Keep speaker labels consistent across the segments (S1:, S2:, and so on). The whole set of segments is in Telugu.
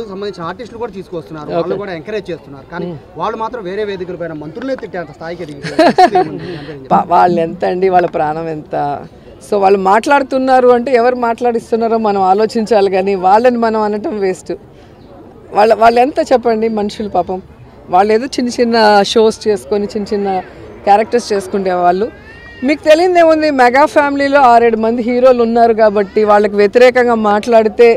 S1: సంబంధించిన ఆర్టిస్టులు కూడా తీసుకొస్తున్నారు, వాళ్ళు కూడా ఎంకరేజ్ చేస్తున్నారు. కానీ వాళ్ళు మాత్రం వేరే వేదికలపైన మంత్రులే తిట్టేంత స్థాయికి
S2: వాళ్ళు ఎంత అండి, వాళ్ళ ప్రాణం ఎంత. సో వాళ్ళు మాట్లాడుతున్నారు అంటే ఎవరు మాట్లాడిస్తున్నారో మనం ఆలోచించాలి, కానీ వాళ్ళని మనం అనటం వేస్ట్. వాళ్ళు ఎంత చెప్పండి మనుషులు పాపం. వాళ్ళు ఏదో చిన్న చిన్న షోస్ చేసుకొని చిన్న చిన్న క్యారెక్టర్స్ చేసుకుంటే వాళ్ళు. మీకు తెలియదేముంది, మెగా ఫ్యామిలీలో 6-7 మంది హీరోలు ఉన్నారు కాబట్టి వాళ్ళకి వ్యతిరేకంగా మాట్లాడితే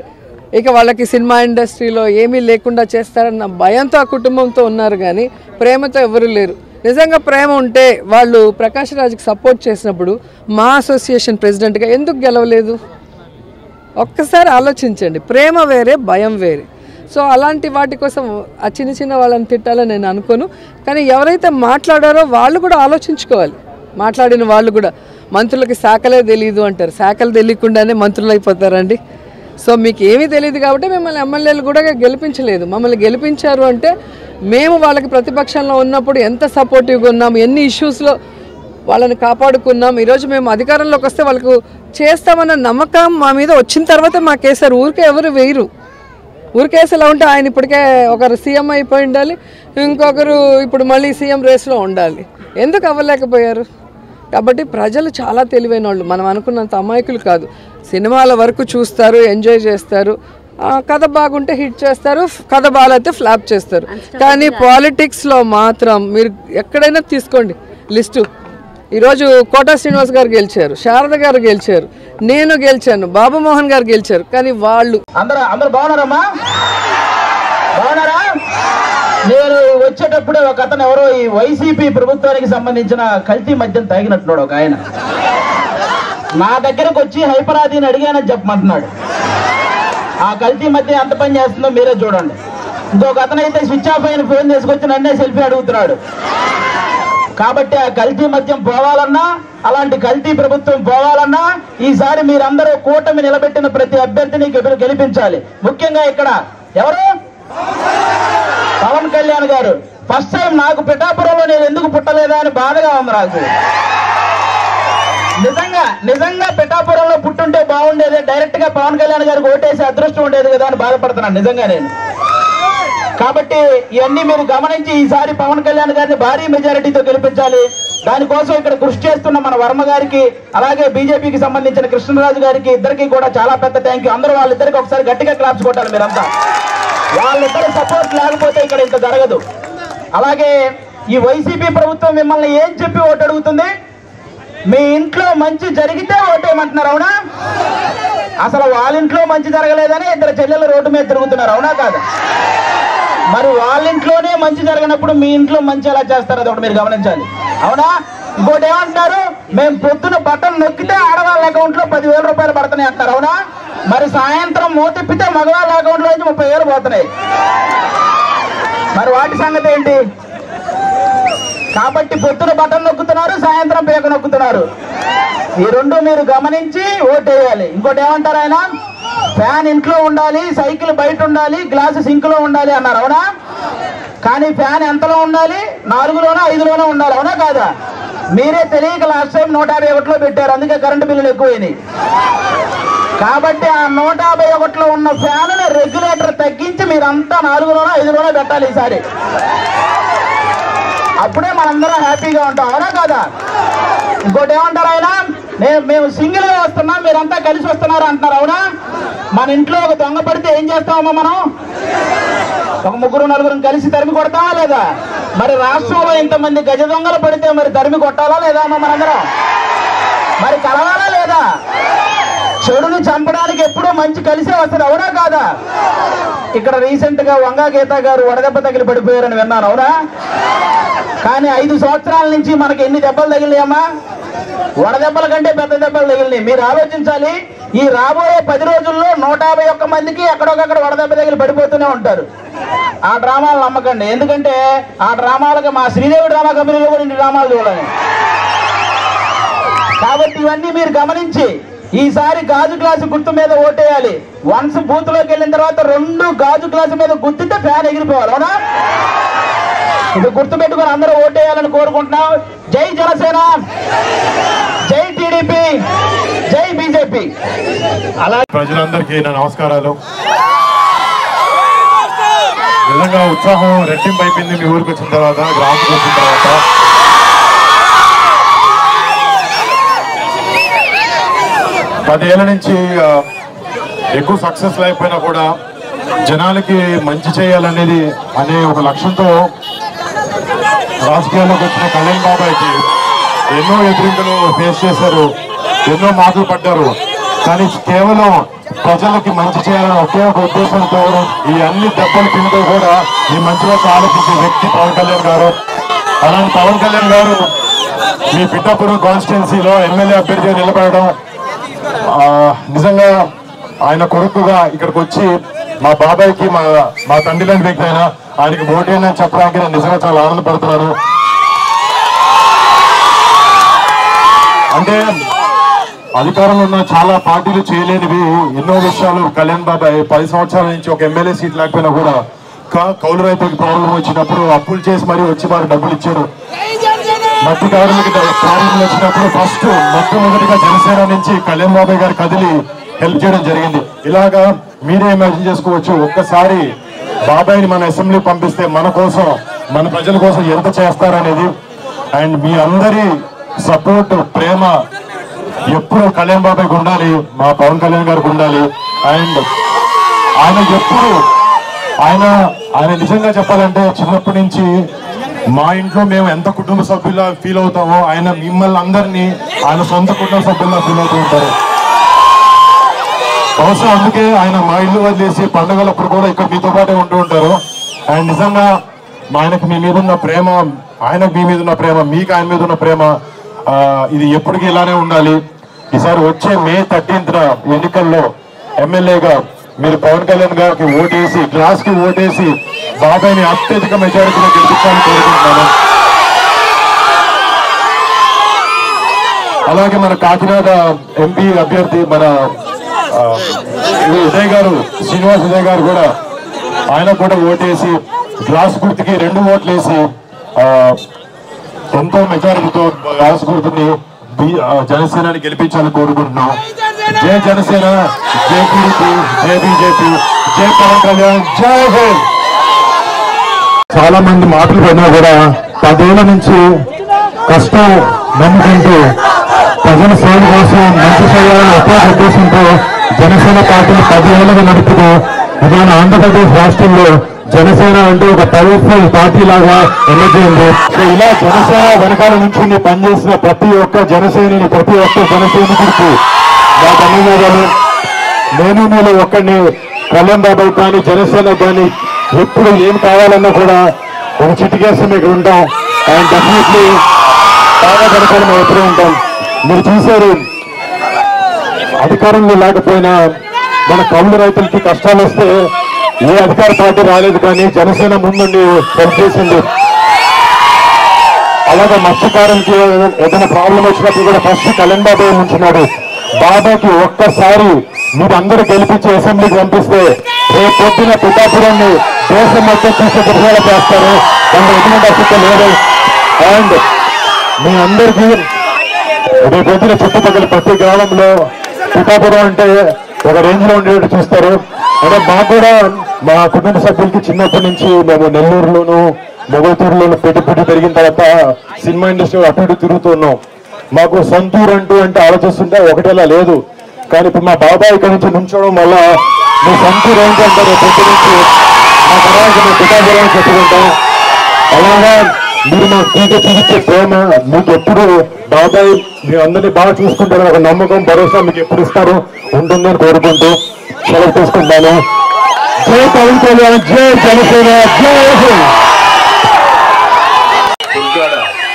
S2: ఇక వాళ్ళకి సినిమా ఇండస్ట్రీలో ఏమీ లేకుండా చేస్తారన్న భయంతో ఆ కుటుంబంతో ఉన్నారు, కానీ ప్రేమతో ఎవరు లేరు. నిజంగా ప్రేమ ఉంటే వాళ్ళు ప్రకాష్ రాజ్కి సపోర్ట్ చేసినప్పుడు మా అసోసియేషన్ ప్రెసిడెంట్గా ఎందుకు గెలవలేదు? ఒక్కసారి ఆలోచించండి. ప్రేమ వేరే, భయం వేరే. సో అలాంటి వాటి కోసం ఆ చిన్న చిన్న వాళ్ళని తిట్టాలని నేను అనుకోను. కానీ ఎవరైతే మాట్లాడారో వాళ్ళు కూడా ఆలోచించుకోవాలి. మాట్లాడిన వాళ్ళు కూడా మంత్రులకి శాఖలే తెలియదు అంటారు. శాఖలు తెలియకుండానే మంత్రులు అయిపోతారండి. సో మీకు ఏమీ తెలియదు కాబట్టి మిమ్మల్ని ఎమ్మెల్యేలు కూడా గెలిపించలేదు. మమ్మల్ని గెలిపించారు అంటే మేము వాళ్ళకి ప్రతిపక్షంలో ఉన్నప్పుడు ఎంత సపోర్టివ్గా ఉన్నాం, ఎన్ని ఇష్యూస్లో వాళ్ళని కాపాడుకున్నాం. ఈరోజు మేము అధికారంలోకి వస్తే వాళ్ళకు చేస్తామన్న నమ్మకం మా మీద వచ్చిన తర్వాత మాకేసారు. ఊరికే ఎవరు వేయరు. ఊరికేసి ఎలా ఉంటే ఆయన ఇప్పటికే ఒకరు సీఎం అయిపోయి ఉండాలి, ఇంకొకరు ఇప్పుడు మళ్ళీ సీఎం రేస్లో ఉండాలి. ఎందుకు అవ్వలేకపోయారు? కాబట్టి ప్రజలు చాలా తెలివైన వాళ్ళు, మనం అనుకున్నంత అమాయకులు కాదు. సినిమాల వరకు చూస్తారు, ఎంజాయ్ చేస్తారు, కథ బాగుంటే హిట్ చేస్తారు, కథ బాగాలైతే ఫ్లాప్ చేస్తారు. కానీ పాలిటిక్స్లో మాత్రం మీరు ఎక్కడైనా తీసుకోండి లిస్టు. ఈరోజు కోటా శ్రీనివాస్ గారు గెలిచారు, శారద గారు గెలిచారు, నేను గెలిచాను, బాబు మోహన్ గారు గెలిచారు. కానీ వాళ్ళు
S3: అందరూ బాగున్నారమ్మా? బాగున్నారా? నేను వచ్చేటప్పుడే ఒక అతను ఎవరో ఈ వైసీపీ ప్రభుత్వానికి సంబంధించిన కల్తీ మద్యం తాగినట్టున్నాడు ఒక ఆయన. నా దగ్గరకు వచ్చి హైపరాదిని అడిగానని చెప్పమంటున్నాడు. ఆ కల్తీ మద్యం ఎంత పని చేస్తుందో మీరే చూడండి. ఇంకొక అతను అయితే స్విచ్ ఆఫ్ అయిన ఫోన్ తీసుకొచ్చి నన్నే సెల్ఫీ అడుగుతున్నాడు. కాబట్టి ఆ కల్తీ మద్యం పోవాలన్నా, అలాంటి కల్తీ ప్రభుత్వం పోవాలన్నా ఈసారి మీరందరూ కూటమి నిలబెట్టిన ప్రతి అభ్యర్థిని గెలిపించాలి. ముఖ్యంగా ఇక్కడ ఎవరు? పవన్ కళ్యాణ్ గారు. ఫస్ట్ టైం నాకు పిఠాపురంలో నేను ఎందుకు పుట్టలేదా అని బాధగా ఉంది నాకు. నిజంగా పిఠాపురంలో పుట్టుంటే బాగుండేది, డైరెక్ట్ గా పవన్ కళ్యాణ్ గారికి ఓటేసి అదృష్టం ఉండేది కదా అని బాధపడుతున్నాను నిజంగా నేను. కాబట్టి ఇవన్నీ మీరు గమనించి ఈసారి పవన్ కళ్యాణ్ గారిని భారీ మెజారిటీతో గెలిపించాలి. దానికోసం ఇక్కడ కృషి చేస్తున్న మన వర్మ గారికి, అలాగే బీజేపీకి సంబంధించిన కృష్ణరాజు గారికి, ఇద్దరికి కూడా చాలా పెద్ద థ్యాంక్ యూ. అందరూ వాళ్ళిద్దరికి ఒకసారి గట్టిగా క్లాప్స్ కొట్టాలి మీరంతా. వాళ్ళిద్దరు సపోర్ట్ లేకపోతే ఇక్కడ ఇంత జరగదు. అలాగే ఈ వైసీపీ ప్రభుత్వం మిమ్మల్ని ఏం చెప్పి ఓటు అడుగుతుంది? మీ ఇంట్లో మంచి జరిగితే ఓటేయమంటున్నారు, అవునా? అసలు వాళ్ళ ఇంట్లో మంచి జరగలేదని 2 చెల్లెలు రోడ్డు మీద తిరుగుతున్నారు, అవునా కాదు? మరి వాళ్ళ ఇంట్లోనే మంచి జరగనప్పుడు మీ ఇంట్లో మంచి ఎలా చేస్తారు? అది ఒకటి మీరు గమనించాలి, అవునా? ఇంకోటి ఏమంటారు? మేము పొద్దున బటన్ నొక్కితే ఆడవాళ్ళ అకౌంట్ లో 10,000 రూపాయలు పడుతున్నాయి అంటారు, అవునా? మరి సాయంత్రం మోతిప్పితే మగవాళ్ళ అకౌంట్ లో నుంచి 30,000 పోతున్నాయి. మరి వాటి సంగతి ఏంటి? కాబట్టి పొద్దున బటన్ నొక్కుతున్నారు, సాయంత్రం పేక నొక్కుతున్నారు. ఈ రెండు మీరు గమనించి ఓటేయాలి. ఇంకోటి ఏమంటారు ఆయన? ఫ్యాన్ ఇంట్లో ఉండాలి, సైకిల్ బయట ఉండాలి, గ్లాసు సింక్ లో ఉండాలి అన్నారు, అవునా? కానీ ఫ్యాన్ ఎంతలో ఉండాలి? 4లోనో 5లోనో ఉండాలి, అవునా కాదా? మీరే తెలియక లాస్ట్ టైం 151లో పెట్టారు, అందుకే కరెంటు బిల్లులు ఎక్కువైనాయి. కాబట్టి ఆ 151లో ఉన్న ఫ్యాన్ రెగ్యులేటర్ తగ్గించి మీరంతా 4లోనో 5లోనో పెట్టాలి ఈసారి. అప్పుడే మనందరం హ్యాపీగా ఉంటాం, అవునా కాదా? ఇంకోటి ఏమంటారు ఆయన? మేము సింగిల్ గా వస్తున్నాం, మీరంతా కలిసి వస్తున్నారు అంటున్నారు, అవునా? మన ఇంట్లో ఒక దొంగ పడితే ఏం చేస్తామమ్మా మనం? ఒక 3-4 కలిసి తరిమి కొడతామా లేదా? మరి రాష్ట్రంలో ఇంతమంది గజ దొంగలు పడితే మరి తరిమి కొట్టాలా లేదా అమ్మా మనందరం? మరి కలవాలా లేదా? చెడుని చంపడానికి ఎప్పుడూ మంచి కలిసే వస్తుంది, అవునా కాదా? ఇక్కడ రీసెంట్ గా వంగా గీత గారు వడదెబ్బ తగిలి పడిపోయారని విన్నాను, అవునా? కానీ 5 సంవత్సరాల నుంచి మనకి ఎన్ని దెబ్బలు తగిలినాయమ్మా? వడదెబ్బల కంటే పెద్ద దెబ్బలు తగిలినాయి. మీరు ఆలోచించాలి, ఈ రాబోయే 10 రోజుల్లో 151 మందికి ఎక్కడొకక్కడ వడదెబ్బ తగిలి పడిపోతూనే ఉంటారు. ఆ డ్రామాలు నమ్మకండి, ఎందుకంటే ఆ డ్రామాలకు మా శ్రీదేవి డ్రామా కంపెనీలో కూడా ఇన్ని డ్రామాలు చూడాలి. కాబట్టి ఇవన్నీ మీరు గమనించి ఈసారి గాజు గ్లాసు గుర్తు మీద ఓటేయాలి. వన్స్ బూత్ లోకి వెళ్ళిన తర్వాత 2 గాజు గ్లాసు మీద గుర్తితే ఫ్యాన్ ఎగిరిపోవాలి, అవునా? ఇది గుర్తు పెట్టుకుని అందరూ ఓటేయాలని కోరుకుంటున్నాం. జై జనసేన, జై టీడీపీ, జై బీజేపీ.
S4: అలా ప్రజలందరికీ నా నమస్కారాలు. నిజంగా ఉత్సాహం రెట్టింపు అయిపోయింది మీ ఊరికి వచ్చిన తర్వాత, గ్రామానికి వచ్చిన తర్వాత. పదేళ్ల నుంచి ఎక్కువ సక్సెస్ లేకపోయినా కూడా జనాలకి మంచి చేయాలనేది అనే ఒక లక్ష్యంతో రాజకీయాల్లోకి వచ్చిన కళ్యాణ్ బాబాయ్కి ఎన్నో ఎదురింపులు ఫేస్ చేశారు, ఎన్నో మాటలు పడ్డారు. కానీ కేవలం ప్రజలకి మంచి చేయాలని ఒకే ఒక ఉద్దేశంతో ఈ అన్ని దెబ్బలు తింటూ కూడా ఈ మంచిలోకి ఆలోచించే వ్యక్తి పవన్ కళ్యాణ్ గారు. అలాంటి పవన్ కళ్యాణ్ గారు మీ పిఠాపురం కాన్స్టిట్యున్సీలో ఎమ్మెల్యే అభ్యర్థిగా నిలబడడం నిజంగా ఆయన కొడుకుగా ఇక్కడికి వచ్చి మా బాబాయ్కి మా తండ్రి లాంటి వ్యక్తి అయినా ఆయనకి ఓటేనని చెప్పడానికి నేను నిజంగా చాలా ఆనందపడుతున్నాను. అంటే అధికారంలో ఉన్న చాలా పార్టీలు చేయలేనివి ఎన్నో విషయాలు కళ్యాణ్ బాబాయ్ 10 సంవత్సరాల నుంచి ఒక ఎమ్మెల్యే సీట్ లేకపోయినా కూడా కౌలు రైతులకు ప్రాబ్లం వచ్చినప్పుడు అప్పులు చేసి మరీ వచ్చి వారు డబ్బులు ఇచ్చారు. మట్టి కార్మిక ప్రాబ్లం వచ్చినప్పుడు ఫస్ట్ మొట్టమొదటిగా జనసేన నుంచి కళ్యాణ్ బాబాయ్ గారు కదిలి హెల్ప్ చేయడం జరిగింది. ఇలాగా మీరే ఇమాజిన్ చేసుకోవచ్చు, ఒక్కసారి బాబాయ్ని మన అసెంబ్లీ పంపిస్తే మన కోసం మన ప్రజల కోసం ఎంత చేస్తారనేది. అండ్ మీ అందరి సపోర్ట్ ప్రేమ ఎప్పుడు కళ్యాణ్ బాబాయ్కి ఉండాలి, మా పవన్ కళ్యాణ్ గారికి ఉండాలి. అండ్ ఆయన ఎప్పుడు ఆయన నిజంగా చెప్పాలంటే చిన్నప్పటి నుంచి మా ఇంట్లో మేము ఎంత కుటుంబ సభ్యులా ఫీల్ అవుతామో ఆయన మిమ్మల్ని అందరినీ ఆయన సొంత కుటుంబ సభ్యుల్లా ఫీల్ అవుతూ ఉంటారు. బహుశా అందుకే ఆయన మా ఇల్లు వదిలేసి పండుగలప్పుడు కూడా ఇక్కడ మీతో పాటే ఉంటూ ఉంటారు. అండ్ నిజంగా ఆయనకు మీ మీద ఉన్న ప్రేమ, ఆయనకు మీ మీద ఉన్న ప్రేమ, మీకు ఆయన మీద ఉన్న ప్రేమ ఇది ఎప్పటికీ ఇలానే ఉండాలి. ఈసారి వచ్చే May 13th ఎన్నికల్లో ఎమ్మెల్యేగా మీరు పవన్ కళ్యాణ్ గారికి ఓటేసి, గ్లాస్ కి ఓటేసి బాబాయ్ని అత్యధిక మెజారిటీలో గెలిపించాలని కోరుకుంటున్నాను. అలాగే మన కాకినాడ ఎంపీ అభ్యర్థి మన ఉదయ్ గారు, శ్రీనివాస్ ఉదయ్ గారు కూడా ఆయన కూడా ఓటేసి గ్లాస్ గుర్తుకి 2 ఓట్లు వేసి ఎంతో మెజారిటీతో గ్లాస్ గుర్తుని జనసేనని గెలిపించాలని కోరుకుంటున్నాం. జై జనసేన, జై టీడీపీ, జై బీజేపీ, జై పవన్ కళ్యాణ్, జై హింద్. చాలా మంది మాటలు పడినా కూడా 10 ఏళ్ల నుంచి కష్టం నమ్ముకుంటూ ప్రజల సేవ కోసం మంచి చేయాలని ఒకే ఉద్దేశంతో జనసేన పార్టీని 10 ఏళ్లుగా నడుపుతూ ఇవాళ ఆంధ్రప్రదేశ్ రాష్ట్రంలో జనసేన అంటే ఒక పవర్ఫుల్ పార్టీ లాగా ఎమర్జ్ అయింది. ఇలా జనసేన వెనకాల నుంచి పనిచేసిన ప్రతి ఒక్క జనసేనని, ప్రతి ఒక్క జనసైనికుడికి నా ధన్యవాదాలు. నేను మీలో ఒక్కడిని కళ్యాణ్ బాబాయ్ కానీ జనసేన కానీ ఎప్పుడు ఏం కావాలన్నా కూడా ఒక చిటికేసి మీకు ఉంటాం. అండ్ డెఫినెట్లీ బాగా వెనకాల మేము ఎప్పుడూ ఉంటాం. మీరు చూశారు, అధికారంలో లేకపోయినా మన కౌలు రైతులకి కష్టాలు వస్తే ఏ అధికార పార్టీ రాలేదు, కానీ జనసేన ముందుండి హెల్ప్ చేసింది. అలాగే మత్స్యకారులకి ఏదైనా ప్రాబ్లం వచ్చినప్పుడు కూడా ఫస్ట్ కళ్యాణ్ బాబాయ్ ఉంటున్నాడు. బాబాకి ఒక్కసారి మీరు అందరూ గెలిపించి అసెంబ్లీకి పంపిస్తే రేపు పొద్దున పిఠాపురాన్ని దేశం మొత్తం చూసే ప్రజలు చేస్తారు. దాంట్లో ఎటువంటి అసలు లేదు. అండ్ మీ అందరికీ రేపు పొద్దున చుట్టుపక్కల ప్రతి గ్రామంలో పిఠాపురం అంటే ఒక రేంజ్ లో ఉండేట్టు చూస్తారు. అంటే మాకు కూడా మా కుటుంబ సభ్యులకి చిన్నప్పటి నుంచి మేము నెల్లూరులోను మొగల్తూరులోను పెట్టి పెరిగిన తర్వాత సినిమా ఇండస్ట్రీ అటు ఇటు తిరుగుతున్నాం. మాకు సొంతూరు అంటే ఆలోచిస్తుంటే ఒకటేలా లేదు. కానీ ఇప్పుడు మా బాబాయ్ ఇక్కడ నుంచి నుంచోవడం వల్ల మీ సొంతూరు ఏంటంటే రేపు పొద్దు నుంచి మా తర్వాత మేము పిఠాపురం చెప్పుకుంటాం. అలాగా మీరు మాకు చూపించే ప్రేమ మీకు ఎప్పుడు బాబాయ్ మీ అందరినీ బాగా చూసుకుంటారని ఒక నమ్మకం, భరోసా మీకు ఎప్పుడు ఇస్తారు ఉంటుందని కోరుకుంటూ సెలవు తీసుకుంటాను. జై పవన్ కళ్యాణ్, జై జనసేన, జై హింద్.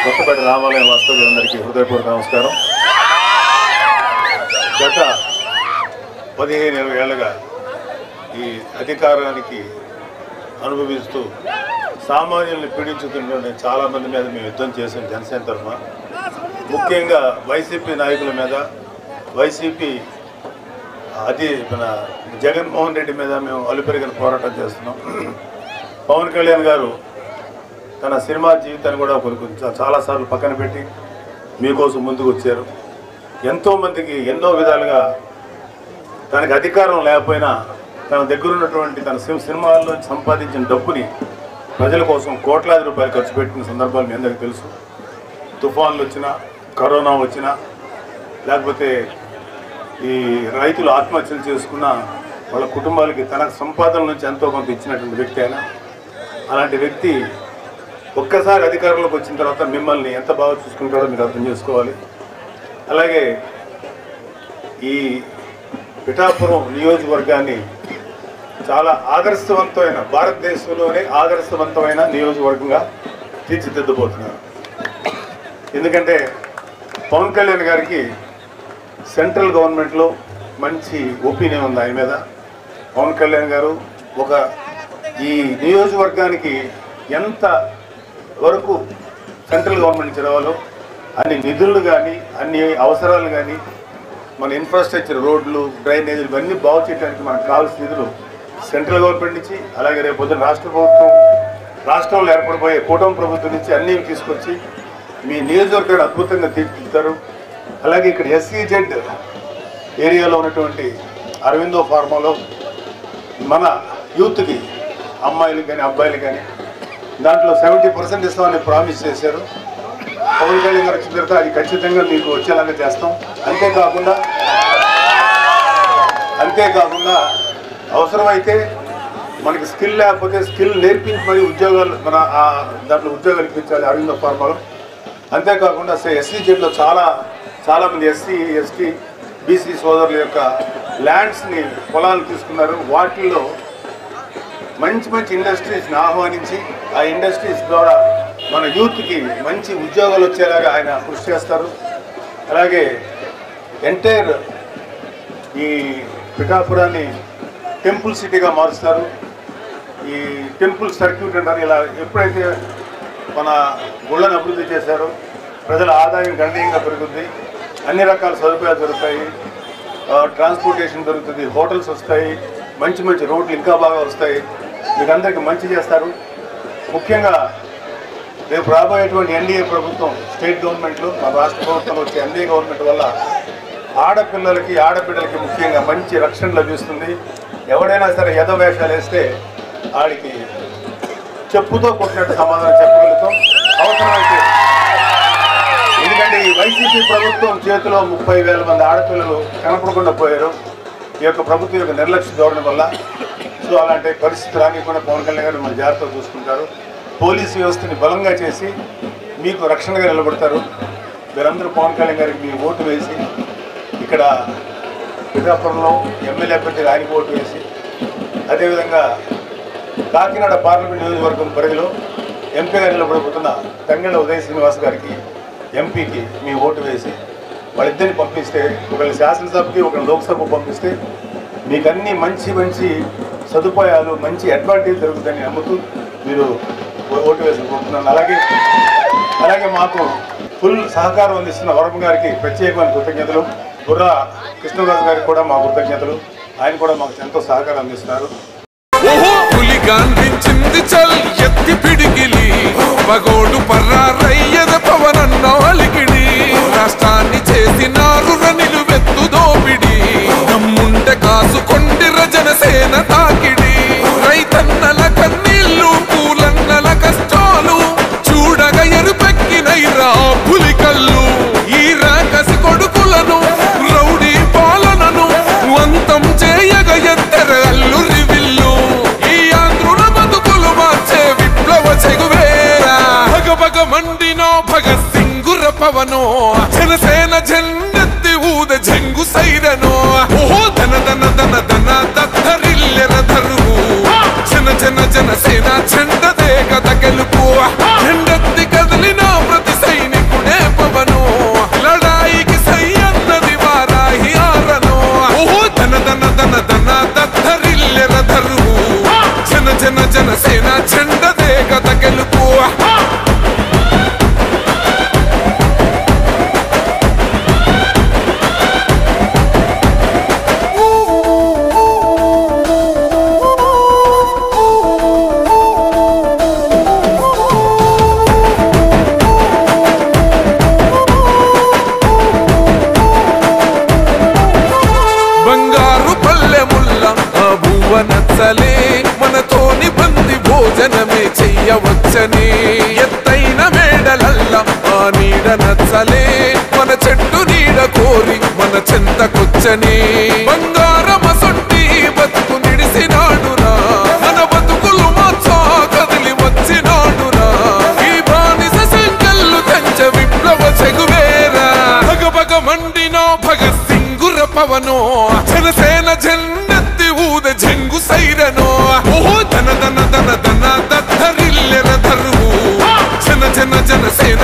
S5: కొత్తపేట రామాలయం వాస్తవ్యులందరికీ హృదయపూర్వక నమస్కారం. గత 15-20 ఏళ్ళుగా ఈ అధికారానికి అనుభవిస్తూ సామాన్యుల్ని పీడించుతున్న చాలా మంది మీద మేము యుద్ధం చేసాం జనసేన తరఫున. ముఖ్యంగా వైసీపీ నాయకుల మీద, వైసీపీ మన జగన్మోహన్ రెడ్డి మీద మేము అలుపెరిగిన పోరాటం చేస్తున్నాం. పవన్ కళ్యాణ్ గారు తన సినిమా జీవితాన్ని కూడా చాలాసార్లు పక్కన పెట్టి మీకోసం ముందుకు వచ్చారు. ఎంతోమందికి ఎన్నో విధాలుగా తనకి అధికారం లేకపోయినా తన దగ్గర ఉన్నటువంటి తన సినిమాల్లో సంపాదించిన డబ్బుని ప్రజల కోసం కోట్లాది రూపాయలు ఖర్చు పెట్టిన సందర్భాలు మీ అందరికీ తెలుసు. తుఫాన్లు వచ్చినా, కరోనా వచ్చినా, లేకపోతే ఈ రైతులు ఆత్మహత్యలు చేసుకున్న వాళ్ళ కుటుంబాలకి తన సంపాదన నుంచి ఎంతో కొంత ఇచ్చినటువంటి వ్యక్తి ఆయన. అలాంటి వ్యక్తి ఒక్కసారి అధికారంలోకి వచ్చిన తర్వాత మిమ్మల్ని ఎంత బాగా చూసుకుంటారో మీరు అర్థం చేసుకోవాలి. అలాగే ఈ పిఠాపురం నియోజకవర్గాన్ని చాలా ఆదర్శవంతమైన, భారతదేశంలోనే ఆదర్శవంతమైన నియోజకవర్గంగా తీర్చిదిద్దబోతున్నారు. ఎందుకంటే పవన్ కళ్యాణ్ గారికి సెంట్రల్ గవర్నమెంట్లో మంచి ఒపీనియన్ ఉంది ఆయన మీద. పవన్ కళ్యాణ్ గారు ఈ నియోజకవర్గానికి ఎంత వరకు సెంట్రల్ గవర్నమెంట్ నుంచి రావాలో అన్ని నిధులు కానీ, అన్ని అవసరాలు కానీ, మన ఇన్ఫ్రాస్ట్రక్చర్, రోడ్లు, డ్రైనేజీలు ఇవన్నీ బాగు చేయడానికి మనకు కావాల్సిన నిధులు సెంట్రల్ గవర్నమెంట్ నుంచి, అలాగే రేపు పొద్దున రాష్ట్ర ప్రభుత్వం, రాష్ట్రంలో ఏర్పడిపోయే కూటమి ప్రభుత్వం నుంచి అన్నీ తీసుకొచ్చి మీ నియోజకవర్గాన్ని అద్భుతంగా తీర్చిదిద్దారు. అలాగే ఇక్కడ SEZ ఏరియాలో ఉన్నటువంటి అరవిందో ఫార్మాలో మన యూత్కి, అమ్మాయిలకు కానీ అబ్బాయిలు కానీ దాంట్లో 70% ఇస్తామని ప్రామిస్ చేశారు. పవన్ కళ్యాణ్ గారు వచ్చిన తర్వాత అది ఖచ్చితంగా మీకు వచ్చేలాగా చేస్తాం. అంతేకాకుండా అవసరమైతే మనకి స్కిల్ లేకపోతే స్కిల్ నేర్పించి మరి ఉద్యోగాలు దాంట్లో ఉద్యోగాలు ఇప్పించాలి అరవిందో ఫార్మాలో. అంతేకాకుండా SEZలో చాలామంది SC, ST, BC సోదరుల యొక్క ల్యాండ్స్ని, పొలాలు తీసుకున్నారు. వాటిల్లో మంచి ఇండస్ట్రీస్ని ఆహ్వానించి ఆ ఇండస్ట్రీస్ ద్వారా మన యూత్కి మంచి ఉద్యోగాలు వచ్చేలాగా ఆయన కృషి చేస్తారు. అలాగే ఎంటైర్ ఈ పిఠాపురాన్ని టెంపుల్ సిటీగా మారుస్తారు. ఈ టెంపుల్ సర్క్యూట్ అంటారు. ఇలా ఎప్పుడైతే మన గుళ్ళను అభివృద్ధి చేశారో ప్రజల ఆదాయం గణనీయంగా పెరుగుతుంది, అన్ని రకాల సదుపాయాలు దొరుకుతాయి, ట్రాన్స్పోర్టేషన్ దొరుకుతుంది, హోటల్స్ వస్తాయి, మంచి రోడ్లు ఇంకా బాగా వస్తాయి, మీకు అందరికీ మంచి చేస్తారు. ముఖ్యంగా రేపు రాబోయేటువంటి NDA ప్రభుత్వం, స్టేట్ గవర్నమెంట్లు, మన రాష్ట్ర ప్రభుత్వంలో వచ్చే NDA గవర్నమెంట్ వల్ల ఆడపిల్లలకి, ఆడబిడ్డలకి ముఖ్యంగా మంచి రక్షణ లభిస్తుంది. ఎవడైనా సరే యథవేషాలు వేస్తే ఆడికి చెప్పుతో కొట్టినట్టు సమాధానం చెప్పగలుగుతాం అవసరమైతే. ఎందుకంటే ఈ వైసీపీ ప్రభుత్వం చేతిలో 30,000 మంది ఆడపిల్లలు కనపడకుండా పోయారు ఈ యొక్క ప్రభుత్వం యొక్క నిర్లక్ష్య ధోరణి వల్ల. సో అలాంటి పరిస్థితులు రానికుండా పవన్ కళ్యాణ్ గారు మన జాగ్రత్తగా చూసుకుంటారు. పోలీసు వ్యవస్థని బలంగా చేసి మీకు రక్షణగా నిలబడతారు. మీరందరూ పవన్ కళ్యాణ్ గారికి మీ ఓటు వేసి ఇక్కడ పిఠాపురంలో ఎమ్మెల్యే అభ్యర్థిగా ఆయనకు ఓటు వేసి, అదేవిధంగా కాకినాడ పార్లమెంట్ నియోజకవర్గం పరిధిలో ఎంపీగా నిలబడిపోతున్న తంగెళ్ళ ఉదయ శ్రీనివాస్ గారికి, ఎంపీకి మీ ఓటు వేసి వాళ్ళిద్దరిని పంపిస్తే, ఒకరిని శాసనసభకి, ఒకరిని లోక్సభకు పంపిస్తే మీకు అన్ని మంచి సదుపాయాలు, మంచి అడ్వాంటేజ్ జరుగుతుందని నమ్ముతూ మీరు ఓటు వేసుకుంటున్నాను. అలాగే మాకు ఫుల్ సహకారం అందిస్తున్న వరమ గారికి ప్రత్యేకమైన కృతజ్ఞతలు. బుర్రా కృష్ణరాజు గారికి కూడా మా కృతజ్ఞతలు. ఆయన కూడా మాకు ఎంతో సహకారం అందిస్తున్నారు.
S6: ఎత్తి పిడికిలి పగోడు పర్రారయ్యద పవనన్నోలికిడి రాష్ట్రాన్ని చేసినారు నిలువెత్తు దోపిడి నమ్ముండ కాసుకొండిర జనసేన తాకిడి రైతన్నల కన్నీళ్లు పూలన్నల కష్టాలు చూడగ ఎరుపెక్కినైరా పులికల్లు ఈ రాకసి కొడుకులను రౌడీ పాలనను అంతం చేయగ ఎత్తర అల్లు రివిల్లు ఈ ఆంధ్రుల బతుకులు మార్చే విప్లవ చెగువేరా భగ మండినో భగత్ సింగుర పవనో జనసేన జెండెత్తి ఊద జంగు సైరనో ఓహో ధన దత్తరిల్లెర ధరువు జనసేన చెండదే కథ గెలుపు జెండెత్తి కదిలిన ప్రతి సైనికుడే పవను లడాయికి సై అన్నది వారాహి ఆరనో ఓహో ధన దత్తరిల్లెర ధరువు జనసేన చెండదే కథ గెలుపు వెచ్చని ఎత్తైన మేడలల్ల ఆ నీడ నచ్చలే మన చెట్టు నీడ కోరి మన చెంతకొచ్చని బంగారమసొట్టి బతుకు నిడిసినాడురా మన బతుకులు మార్చా కదిలి వచ్చినాడురా ఈ బానిస సంకల్లు తెంచ విప్లవ చెగువేరా భగభగ మండినో భగత్ సింగుర పవనో జనసేన జెండెత్తి ఊద జంగు సైరనో ఓహో ధన ధన ధన ధన దద్దరిల్లెన ధరువు జన జన జనసేన